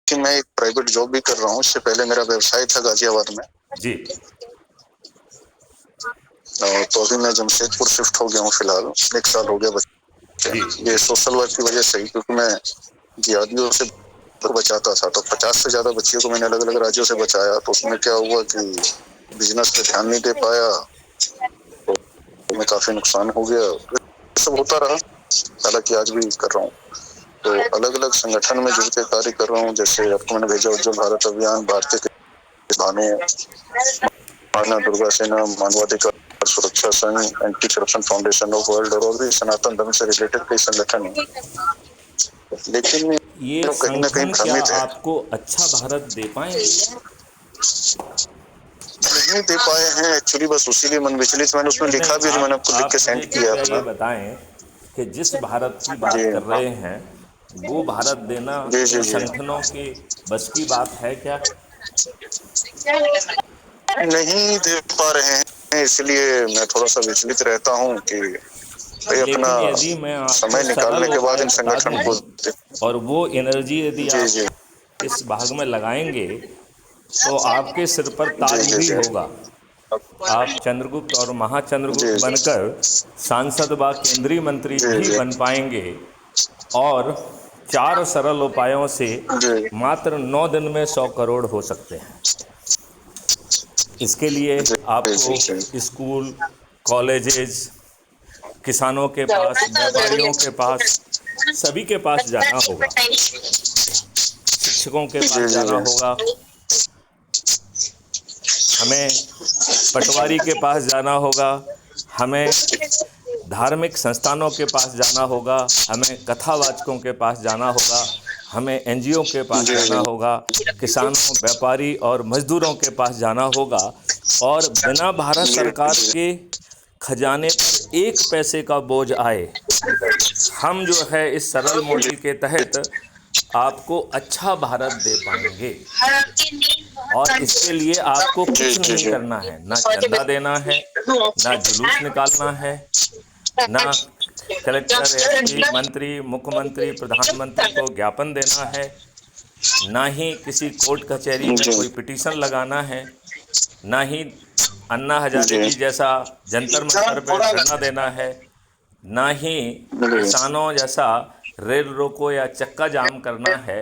कि मैं एक प्राइवेट जॉब भी कर रहा हूँ। इससे पहले मेरा व्यवसाय था गाजियाबाद में जी। तो अभी मैं जमशेदपुर शिफ्ट हो गया हूँ फिलहाल, 1 साल हो गया। ये सोशल वर्क की वजह से ही, क्योंकि मैं जिहादियों से बचाता था, तो 50 से ज्यादा बच्चियों को मैंने अलग अलग राज्यों से बचाया। तो उसमें क्या हुआ कि बिजनेस पे ध्यान नहीं दे पाया, तो मैं काफी नुकसान हो गया। सब होता रहा, हालांकि आज भी कर रहा हूँ। तो अलग अलग संगठन में जुड़ के कार्य कर रहा हूँ। जैसे आपको मैंने भेजा उज्जवल भारत अभियान, भारतीय भानु, माना दुर्गा सेना, मानवाधिकार सुरक्षा संघ, anti corruption foundation of world और भी सनातन धर्म से रिलेटेड कई संगठन हैं। लेकिन ये कहीं ना कहीं संगठन क्या भ्रमित है, आपको अच्छा भारत दे पाएंगे? नहीं दे पाए हैं एक्चुअली, बस उसीलिए मन विचलित। मैंने उसमें लिखा भी, जो मैंने आपको लिख के सेंड किया मुझे अपना। ये बताएं कि जिस भारत की बात कर रहे हैं वो भारत देना जी इन जी जी संगठनों के बस की बात है क्या? नहीं दे पा रहे हैं, इसलिए मैं थोड़ा सा विचलित रहता हूँ कि भाई अपना लेकिन यदि मैं आपको समय सरल निकालने के बाद उपाय इन बता संगठन को। दूं और वो एनर्जी यदि जी आप जी इस भाग में लगाएंगे तो आपके सिर पर जी ताज जी भी जी होगा। आप चंद्रगुप्त और महाचंद्रगुप्त जी बनकर सांसद व केंद्रीय मंत्री जी भी जी बन पाएंगे और 4 सरल उपायों से जी मात्र 9 दिन में 100 करोड़ हो सकते हैं। इसके लिए जी आपको जी स्कूल, कॉलेजेस, किसानों के पास, व्यापारियों के पास, सभी के पास जाना होगा। शिक्षकों के जी पास जी जाना होगा, हमें पटवारी के पास जाना होगा, हमें धार्मिक संस्थानों के पास जाना होगा, हमें कथावाचकों के पास जाना होगा, हमें एनजीओ के पास जी जाना होगा, किसानों, व्यापारी और मजदूरों के पास जाना होगा। और बिना भारत सरकार के खजाने पर 1 पैसे का बोझ आए, हम जो है इस सरल मॉडल के तहत आपको अच्छा भारत दे पाएंगे। और इसके लिए आपको जी कुछ जी नहीं जी करना है, ना चंदा देना है, ना जुलूस निकालना है, ना कलेक्टर, एसपी, मंत्री, मुख्यमंत्री, प्रधानमंत्री को ज्ञापन देना है, ना ही किसी कोर्ट कचहरी में कोई पिटीशन लगाना है, ना ही अन्ना हजारे जी जी जैसा जंतर मंतर पे धरना देना है, ना ही किसानों जैसा रेल रोको या चक्का जाम करना है।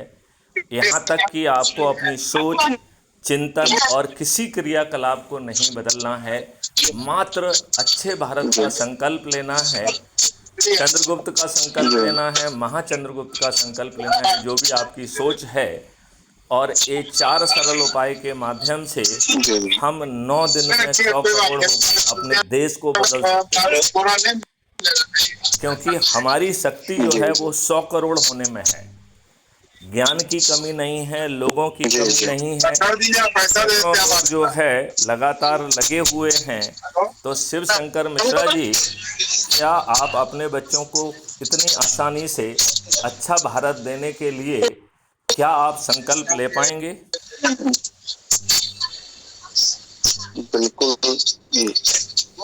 यहाँ तक कि आपको अपनी सोच, चिंतन और किसी क्रियाकलाप को नहीं बदलना है, मात्र अच्छे भारत का संकल्प लेना है, चंद्रगुप्त का संकल्प लेना है, महाचंद्रगुप्त का संकल्प लेना है, जो भी आपकी सोच है। और ये 4 सरल उपाय के माध्यम से हम 9 दिन में 100 करोड़ होकर अपने देश को बदल सकते हैं। क्योंकि हमारी शक्ति जो है वो 100 करोड़ होने में है। ज्ञान की कमी नहीं है, लोगों की जी कमी जी नहीं है। सैकड़ों लोग जो है लगातार लगे हुए हैं। तो शिव शंकर मिश्रा जी, क्या आप अपने बच्चों को इतनी आसानी से अच्छा भारत देने के लिए क्या आप संकल्प ले पाएंगे? बिल्कुल।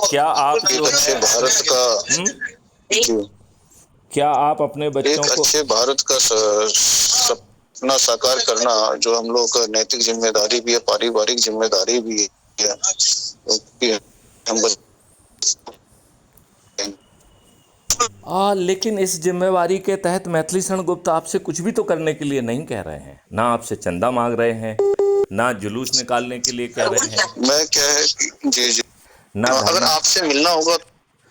क्या आप एक जो अच्छे है भारत का जी, क्या आप अपने बच्चों एक को अच्छे भारत का सपना साकार करना जो हम लोग का नैतिक जिम्मेदारी भी है, पारिवारिक जिम्मेदारी भी है, क्योंकि हम लेकिन इस जिम्मेवारी के तहत मैथिली शरण गुप्त आपसे कुछ भी तो करने के लिए नहीं कह रहे हैं, ना आपसे चंदा मांग रहे हैं, ना जुलूस निकालने के लिए कह रहे हैं, मैं क्या है जी जी ना अगर धरना। आपसे मिलना होगा तो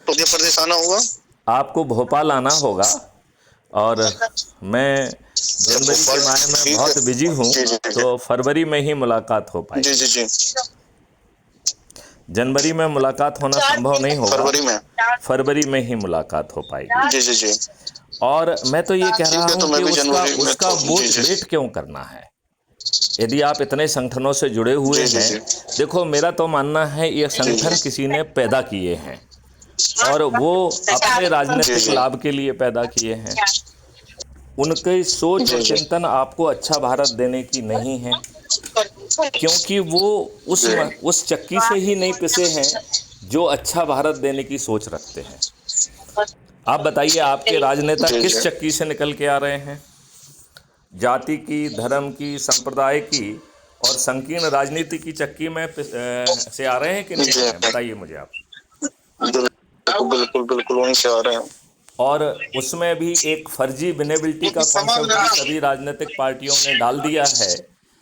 मध्य प्रदेश आना होगा। आपको भोपाल आना होगा और मैं जनवरी के भोपाल माह में ठीक है। बहुत बिजी हूँ, जी जी जी तो फरवरी में ही मुलाकात हो जी पाएगी। जी जी जनवरी में मुलाकात होना संभव नहीं होगा, फरवरी में फरवरी में ही मुलाकात हो पाएगी। जी जी जी और मैं तो ये कह रहा ठीक है, हूँ तो कि मैं भी उसका जनवरी में उसका बोझ जी जी वेट क्यों करना है? यदि आप इतने संगठनों से जुड़े हुए जी जी हैं, जी देखो मेरा तो मानना है ये जी संगठन किसी ने पैदा किए हैं और वो अपने जी राजनीतिक जी लाभ के लिए पैदा किए हैं। उनकी सोच जी और जी चिंतन आपको अच्छा भारत देने की नहीं है, क्योंकि वो उस चक्की से ही नहीं पिसे हैं जो अच्छा भारत देने की सोच रखते हैं। आप बताइए, आपके राजनेता जी किस जी चक्की से निकल के आ रहे हैं? जाति की, धर्म की, संप्रदाय की और संकीर्ण राजनीति की चक्की में से आ रहे हैं कि नहीं आ जी रहे हैं? बताइए मुझे आप। बिल्कुल बिल्कुल बिल्कुल वहीं से आ रहे हैं। और उसमें भी एक फर्जी विनेबिलिटी का कॉन्सेप्ट भी सभी राजनीतिक पार्टियों ने डाल दिया है,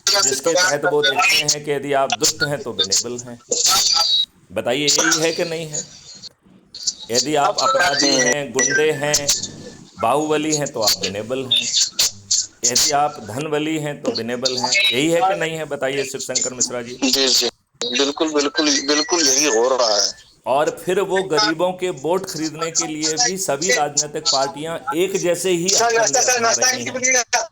जिसके तहत वो देखते हैं कि यदि आप दुष्ट हैं तो विनेबल हैं। बताइए यही है कि नहीं है? यदि आप अपराधी हैं, गुंडे हैं, बाहुबली हैं तो आप विनेबल हैं। यदि आप धनबली हैं तो विनेबल हैं। यही है कि नहीं है? बताइए शिवशंकर मिश्रा जी। जी जी बिल्कुल बिल्कुल बिल्कुल यही हो रहा है। और फिर वो गरीबों के वोट खरीदने के लिए भी सभी राजनीतिक पार्टियां एक जैसे ही हथकंडे अपना रही हैं।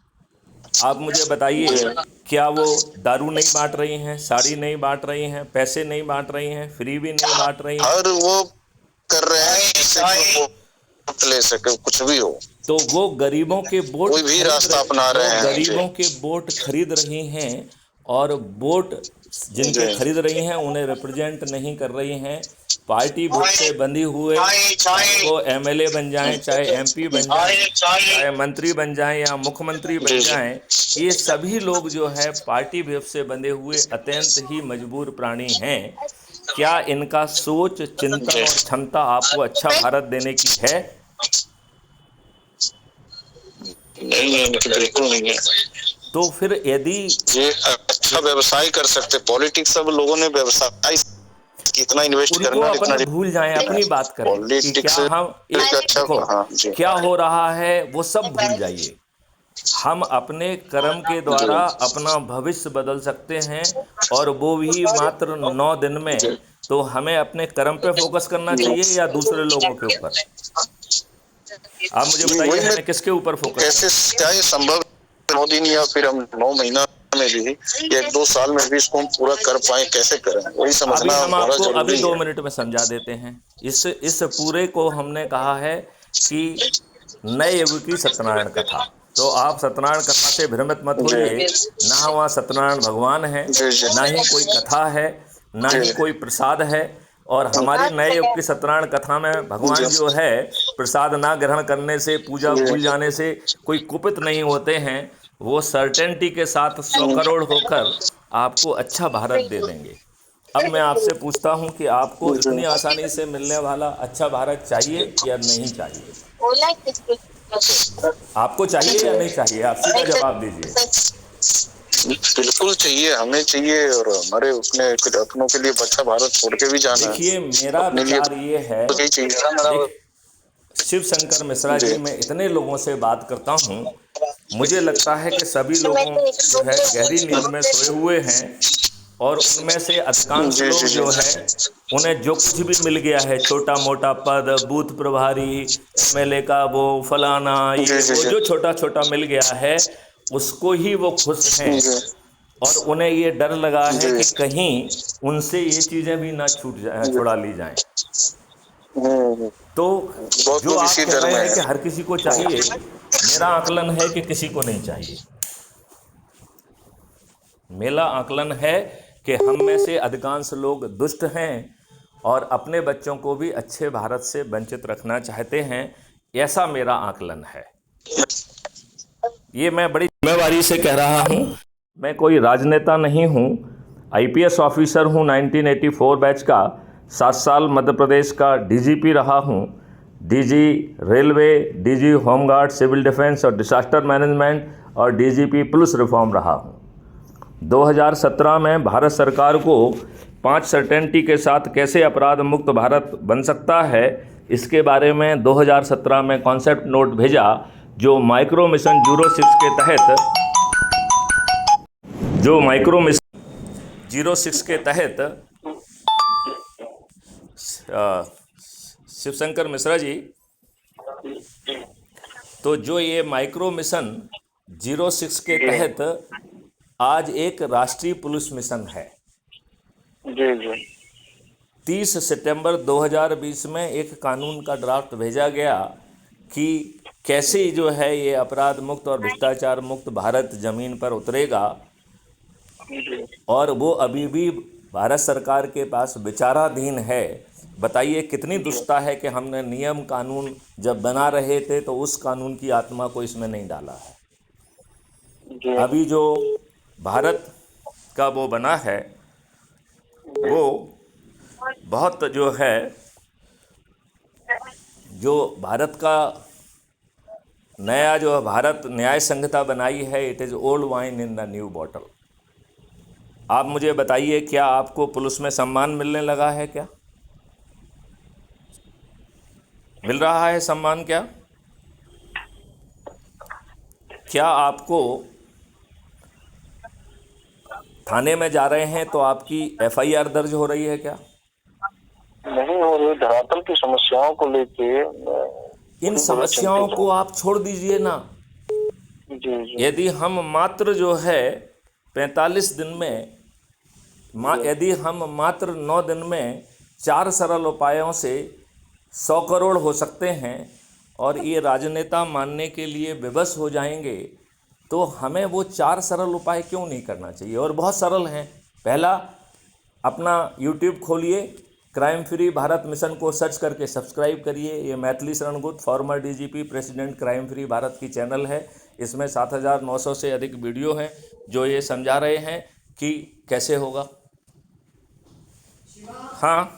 आप मुझे बताइए, क्या वो दारू नहीं बांट रही हैं, साड़ी नहीं बांट रही हैं, पैसे नहीं बांट रही हैं, फ्री भी नहीं बांट रही हैं? और वो कर रहे हैं जिससे कि वोट ले सके, कुछ भी हो। तो वो गरीबों के वोट कोई भी रास्ता अपना रहे हैं। गरीबों के वोट खरीद रही हैं और वोट जिनके जी खरीद रही हैं उन्हें रिप्रेजेंट नहीं कर रही हैं। पार्टी वोट से बंधी हुए, चाहे वो एमएलए बन जाएं, चाहे एमपी बन जाएं, चाहे मंत्री बन जाएं या मुख्यमंत्री बन जी जी जाएं, ये सभी लोग जो है पार्टी वेब से बंधे हुए अत्यंत ही मजबूर प्राणी हैं। क्या इनका सोच, चिंतन और क्षमता आपको अच्छा भारत देने की है? नहीं है, बिल्कुल नहीं है। तो फिर यदि ये अच्छा व्यवसाय कर सकते, पॉलिटिक्स सब लोगों ने व्यवसाय कितना इन्वेस्ट उनको करना, अपना इतना भूल जाएं, अपनी बात करें कि पॉलिटिक्स क्या हम एक अच्छा। देखो हाँ जी क्या हो रहा है वो सब भूल जाइए। हम अपने कर्म के द्वारा अपना भविष्य बदल सकते हैं और वो भी मात्र 9 दिन में। तो हमें अपने कर्म पे फोकस करना चाहिए या दूसरे लोगों के ऊपर? आप मुझे बताइए हमें किसके ऊपर फोकस कैसे क्या ये संभव 9 दिन या फिर हम 9 महीना में भी, 1-2 साल में भी इसको हम पूरा कर पाए, कैसे करें वही अभी समझना हम बड़ा आपको अभी जरूरी 2 है। मिनट में समझा देते हैं। इस पूरे को हमने कहा है कि नए युग की सत्यनारायण कथा। तो आप सत्यनारायण कथा से भ्रमित मत होइए। ना वहाँ सत्यनारायण भगवान है, जी जी ना ही कोई कथा है, ना ही जी कोई प्रसाद है। और हमारी नए युग की सत्यनारायण कथा में भगवान जो है प्रसाद ना ग्रहण करने से, पूजा भूल जाने से कोई कुपित नहीं होते हैं। वो सर्टेनिटी के साथ 100 करोड़ होकर आपको अच्छा भारत दे देंगे। अब मैं आपसे पूछता हूं कि आपको इतनी आसानी से मिलने वाला अच्छा भारत चाहिए या नहीं चाहिए? आपको चाहिए या नहीं चाहिए? आप सीधा जवाब दीजिए। बिल्कुल चाहिए, हमें चाहिए और हमारे अपनों के लिए अच्छा भारत छोड़ के भी जाना है। देखिए मेरा अपने लिए विचार ये है, तो यही चाहिए। देख शिव शंकर मिश्रा जी, मैं इतने लोगों से बात करता हूँ, मुझे लगता है कि सभी लोगों जो है गहरी नींद में सोए हुए हैं और उनमें से अधिकांश लोग जो है उन्हें जो कुछ भी मिल गया है, छोटा मोटा पद, बूथ प्रभारी, एमएलए का वो फलाना, ये वो जो छोटा छोटा मिल गया है उसको ही वो खुश हैं। और उन्हें ये डर लगा है कि कहीं उनसे ये चीज़ें भी ना छुड़ा ली जाएं। तो बहुत जो लोग आप इसी कह डर रहे में हैं कि हैं। हर किसी को चाहिए, मेरा आकलन है कि किसी को नहीं चाहिए। मेरा आकलन है कि हम में से अधिकांश लोग दुष्ट हैं और अपने बच्चों को भी अच्छे भारत से वंचित रखना चाहते हैं। ऐसा मेरा आकलन है। ये मैं बड़ी जिम्मेवारी से कह रहा हूँ। मैं कोई राजनेता नहीं हूँ। आईपीएस ऑफिसर हूँ, 1984 बैच का। 7 साल मध्य प्रदेश का डीजीपी रहा हूँ। DG railway, DG home guard, civil defence और डिजास्टर मैनेजमेंट और डीजीपी पुलिस रिफॉर्म रहा हूँ। 2017 में भारत सरकार को 5 सर्टेनिटी के साथ कैसे अपराध मुक्त भारत बन सकता है, इसके बारे में 2017 में कॉन्सेप्ट नोट भेजा, जो माइक्रो मिशन 06 के तहत के तहत शिवशंकर मिश्रा जी, तो जो ये माइक्रो मिशन 06 के तहत आज एक राष्ट्रीय पुलिस मिशन है। जी जी 30 सितंबर 2020 में एक कानून का ड्राफ्ट भेजा गया कि कैसे जो है ये अपराध मुक्त और भ्रष्टाचार मुक्त भारत ज़मीन पर उतरेगा। और वो अभी भी भारत सरकार के पास विचाराधीन है। बताइए कितनी दुष्टता है कि हमने नियम कानून जब बना रहे थे तो उस कानून की आत्मा को इसमें नहीं डाला है। जी अभी जो भारत का वो बना है वो बहुत जो है, जो भारत का नया जो भारत न्याय संहिता बनाई है, it is old wine in the new bottle. आप मुझे बताइए, क्या आपको पुलिस में सम्मान मिलने लगा है? क्या मिल रहा है सम्मान? क्या आपको थाने में जा रहे हैं तो आपकी एफआईआर दर्ज हो रही है? क्या नहीं हो रही? धरातल की समस्याओं को लेके इन समस्याओं को आप छोड़ दीजिए ना। जी जी यदि हम मात्र जो है 45 दिन में यदि हम मात्र 9 दिन में 4 सरल उपायों से 100 करोड़ हो सकते हैं और ये राजनेता मानने के लिए विवश हो जाएंगे, तो हमें वो 4 सरल उपाय क्यों नहीं करना चाहिए? और बहुत सरल हैं। पहला, अपना यूट्यूब खोलिए, क्राइम फ्री भारत मिशन को सर्च करके सब्सक्राइब करिए। ये Maithili Sharan Gupt, farmer DGP, president, crime free Bharat की चैनल है। इसमें 7,900 से अधिक वीडियो हैं जो ये समझा रहे हैं कि कैसे होगा। हाँ।